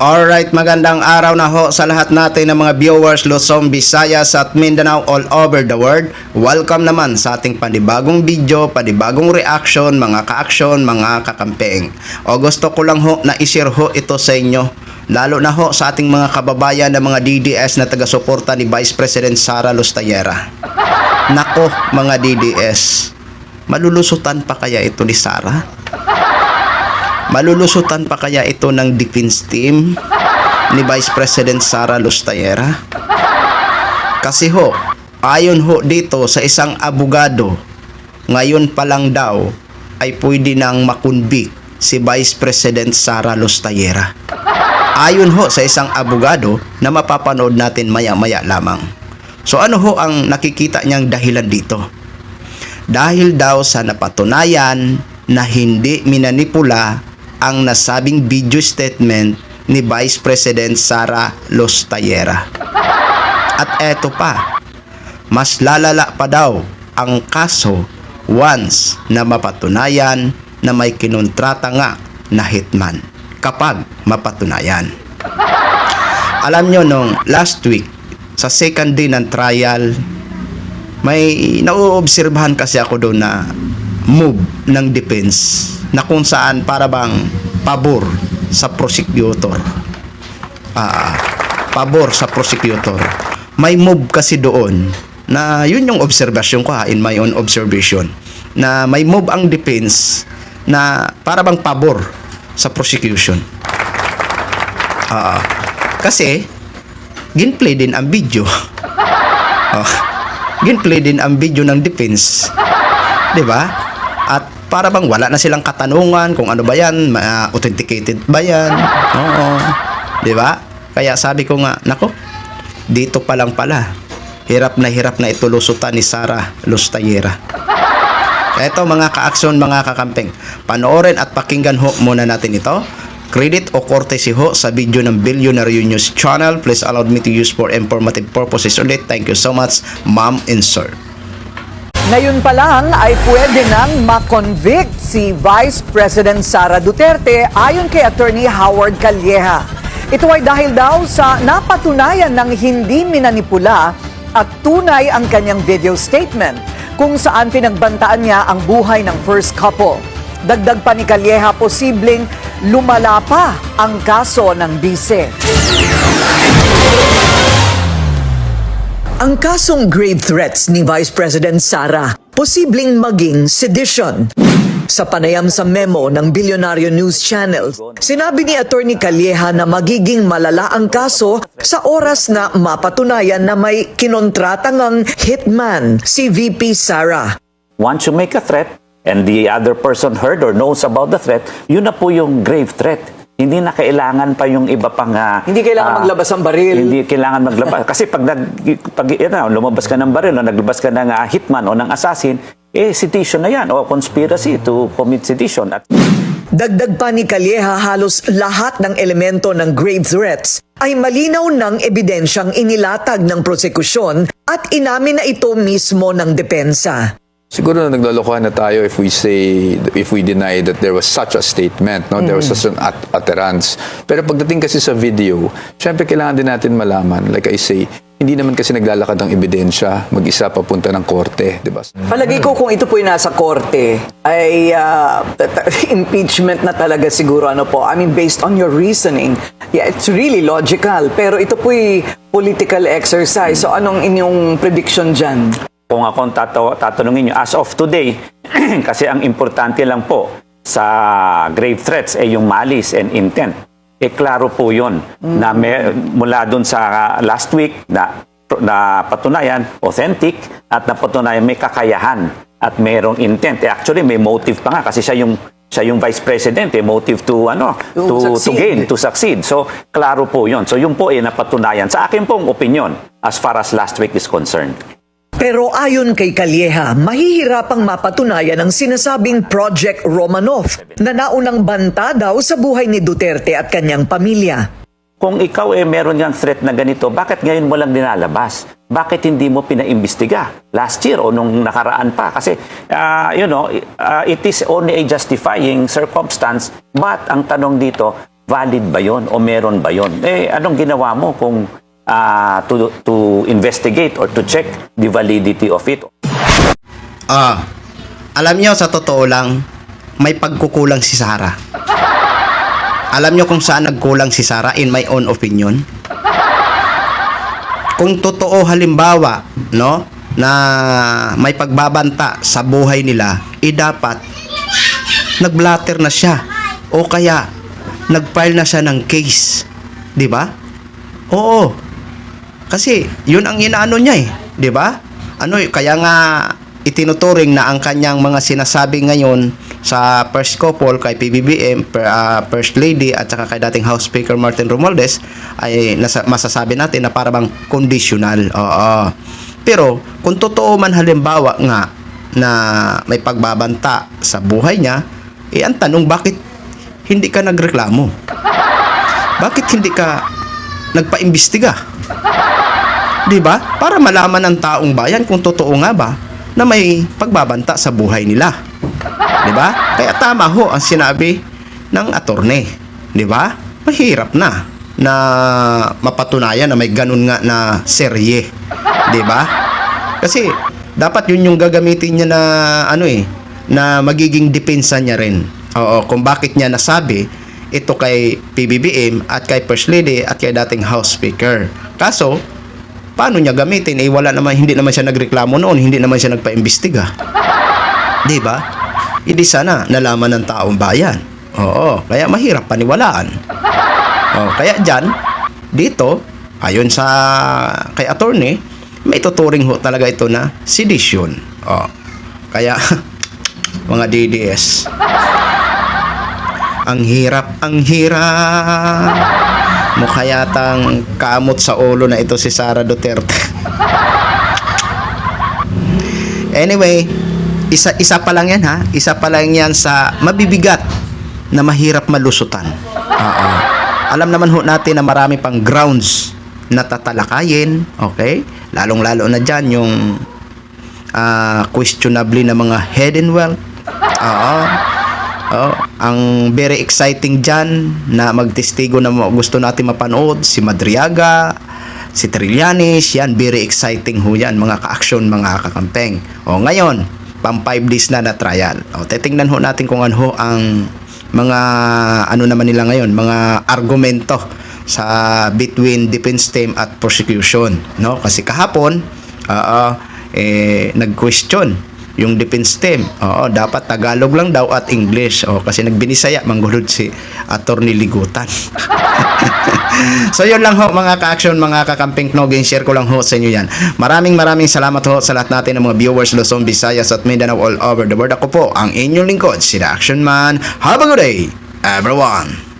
Alright, magandang araw na ho sa lahat natin ng mga viewers Luzon, Visayas at Mindanao all over the world. Welcome naman sa ating panibagong video, panibagong reaction, mga ka-action, mga kakampeng. O gusto ko lang ho na i-share ho ito sa inyo, lalo na ho sa ating mga kababayan na mga DDS na taga-suporta ni Vice President Sara Lustayera. Nako mga DDS, malulusutan pa kaya ito ni Sara? Malulusutan pa kaya ito ng defense team ni Vice President Sara Lustayera? Kasi ho, ayon ho dito sa isang abogado, ngayon pa lang daw ay pwede nang makunbik si Vice President Sara Lustayera. Ayon ho sa isang abogado na mapapanood natin maya-maya lamang. So ano ho ang nakikita niyang dahilan dito? Dahil daw sa napatunayan na hindi minanipula ang nasabing video statement ni Vice President Sara Lustayera. At eto pa, mas lalala pa daw ang kaso once na mapatunayan na may kinontrata nga na hitman, kapag mapatunayan. Alam nyo, nung last week, sa second day ng trial, may nauobserbahan kasi ako doon na move ng defense na kung saan para bang pabor sa prosecutor. Pabor sa prosecutor. May move kasi doon na yun yung observation ko in my own observation, na may move ang defense na para bang pabor sa prosecution. Kasi ginplay din ang video. Ginplay din ang video ng defense. 'Di ba? At para bang wala na silang katanungan kung ano ba yan, authenticated ba yan. Oo. Diba? Kaya sabi ko nga, nako, dito pa lang pala, hirap na itulusutan ni Sara Lustayera. Eto mga ka-aksyon, mga kakampeng, panoorin at pakinggan ho muna natin ito. Credit o courtesy ho sa video ng Billionaire News Channel. Please allow me to use for informative purposes only. Thank you so much, ma'am and sir. Ngayon pa lang ay pwede nang makonvict si Vice President Sara Duterte ayon kay Attorney Howard Calleja. Ito ay dahil daw sa napatunayan ng hindi minanipula at tunay ang kanyang video statement kung saan pinagbantaan niya ang buhay ng first couple. Dagdag pa ni Calleja, posibleng lumala pa ang kaso ng bise. Ang kasong grave threats ni Vice President Sara, posibleng maging sedition. Sa panayam sa memo ng Billionaire News Channel, sinabi ni Attorney Calleja na magiging malala ang kaso sa oras na mapatunayan na may kinontrata ngang hitman si VP Sara. Once you make a threat and the other person heard or knows about the threat, yun na po yung grave threat. Hindi na kailangan pa yung iba pang... Hindi kailangan maglabas ng baril. Hindi kailangan maglabas. Kasi pag lumabas ka ng baril o naglabas ka ng hitman o ng assassin, sedition na yan o conspiracy to commit sedition. Dagdag pa ni Calleja, halos lahat ng elemento ng grave threats ay malinaw ng ebidensyang inilatag ng prosekusyon at inamin na ito mismo ng depensa. Siguro na naglolokohan na tayo if we deny that there was such a statement, no? There was such an utterance. Pero pagdating kasi sa video, syempre kailangan din natin malaman, like I say, hindi naman kasi naglalakad ang ebidensya mag-isa papunta ng korte, di ba? Palagi ko kung ito po'y nasa korte, ay impeachment na talaga siguro, ano po. I mean, based on your reasoning, yeah, it's really logical. Pero ito po'y political exercise. So anong inyong prediction dyan? Kung akong tatanungin nyo, as of today, kasi ang importante lang po sa grave threats ay yung malice and intent. Klaro po yun na mula dun sa last week na patunayan, authentic, at napatunayan may kakayahan at mayroong intent. Actually, may motive pa nga kasi siya yung Vice President, motive to gain, to succeed. So, klaro po yun. So, yun po ay napatunayan. Sa akin pong opinion, as far as last week is concerned. Pero ayon kay Calleja, mahihirapang mapatunayan ang sinasabing Project Romanov na naunang banta daw sa buhay ni Duterte at kanyang pamilya. Kung ikaw meron yung threat na ganito, bakit ngayon mo lang dinalabas? Bakit hindi mo pinaimbestiga last year o nung nakaraan pa? Kasi, it is only a justifying circumstance. But ang tanong dito, valid ba yon o meron ba yon? Anong ginawa mo kung to investigate or to check the validity of it? Alam nyo, sa totoo lang, may pagkukulang si Sara. Alam nyo kung saan nagkulang si Sara, in my own opinion? Kung totoo halimbawa, no, na may pagbabanta sa buhay nila, dapat nagblatter na siya o kaya nagfile na siya ng case, 'di ba? Oo. Kasi 'yun ang inaano niya eh, 'di ba? Kaya nga itinuturing na ang kanyang mga sinasabi ngayon sa first couple kay PBBM, First Lady at saka kay dating House Speaker Martin Romualdez ay masasabi natin na para bang conditional. Oo. Pero kung totoo man halimbawa nga na may pagbabanta sa buhay niya, ang tanong, bakit hindi ka nagreklamo? Bakit hindi ka nagpaimbestiga? 'Di ba? Para malaman ng taong bayan kung totoo nga ba na may pagbabanta sa buhay nila. 'Di ba? Kaya tama ho ang sinabi ng attorney, 'di ba? Mahirap na mapatunayan na may ganun nga na serye, 'di ba? Kasi dapat yun yung gagamitin niya na na magiging depensa niya rin. Oo, kung bakit niya nasabi ito kay PBBM at kay First Lady at kay dating House Speaker. Kaso paano niya gamitin? Hindi naman siya nagreklamo noon, hindi naman siya nagpaimbestiga. 'Di ba? Hindi sana nalaman ng taong bayan. Oo, kaya mahirap paniwalaan. Kaya dito, ayon sa kay attorney, may tuturing ho talaga ito na sedition. Kaya mga DDS, ang hirap mukha yatang kamot sa ulo na ito si Sara Duterte. Anyway, isa pa lang yan ha. Isa pa lang yan sa mabibigat na mahirap malusutan. Alam naman ho natin na marami pang grounds na tatalakayin, okay? Lalong-lalo na dyan yung questionably na mga hidden wealth. Ang very exciting dyan na magtestigo na gusto natin mapanood, si Madriaga, si Trillanes, yan, very exciting ho yan, mga ka-action, mga kakampeng. Ngayon, pang 5 days na trial. Titingnan ho natin kung ano ho ang mga naman nila ngayon, mga argumento sa between defense team at prosecution, no? Kasi kahapon nag-question yung defense team. Dapat Tagalog lang daw at English. Kasi nagbinisaya manggulod si Attorney Ligutan. So yun lang ho mga ka-action, mga kakamping knogin, share ko lang ho sa inyo yan. Maraming salamat ho sa lahat natin ng mga viewers Luzon, Visayas at Mindanao all over the world. Ako po ang inyong lingkod, si The Action Man. Have a good day, everyone!